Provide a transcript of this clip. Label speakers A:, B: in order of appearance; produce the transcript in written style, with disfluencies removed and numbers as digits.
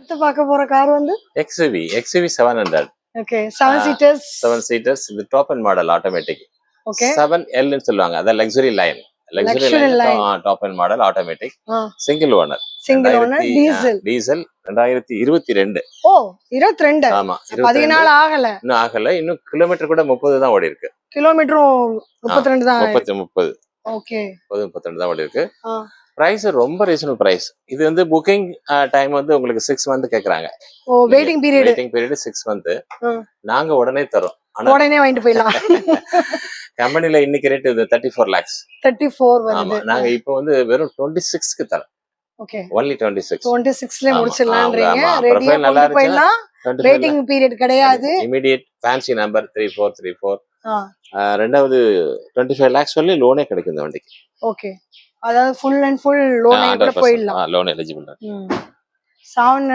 A: அடுத்து பார்க்க போற கார் வந்து
B: XUV 700.
A: Okay 7 seaters
B: 7 seaters. இது top and model automatic.
A: Okay
B: 7L ன்னு சொல்லுவாங்க. அத luxury line. Luxury line top and model automatic. Single owner. Diesel 2022.
A: ஓ 22.
B: ஆமா
A: 14 ஆகல.
B: இன்னும் ஆகல. இன்னும் கிலோமீட்டர் கூட 30 தான் ஓடி இருக்கு.
A: கிலோமீட்டரும் 32 தான்.
B: 30.
A: ஓகே
B: 32 தான் ஓடி இருக்கு. பிரைஸ் ரொம்ப ரீசனபிள் பிரைஸ். இது வந்து புக்கிங் டைம் வந்து உங்களுக்கு 6 மந்த் கேக்குறாங்க.
A: ஓ வெயிட்டிங் பீரியட்
B: 6 மந்த். நாங்க உடனே தரோம்.
A: உடனே வாங்கிட்டு போயிடலாம்.
B: கம்பெனில இன்னைக்கு ரேட் 34 lakhs.
A: 34 வருது.
B: ஆமா நாங்க இப்போ வந்து வெறும் 26 க்கு தரோம்.
A: Okay
B: only 26.
A: 26ல முடிச்சிடலாம்ன்றீங்க. ரெடியா கொண்டு போயிடலாம். வெயிட்டிங் பீரியட் கிடையாது.
B: Immediate fancy number 3434. ரெண்டாவது 25 lakhs சொல்லி லோனே கிடைக்கும் இந்த வண்டிக்கு.
A: ஓகே அதாவது ஃபுல் அண்ட் ஃபுல் லோனே கூட போயிடலாம்.
B: Loan eligible.
A: 7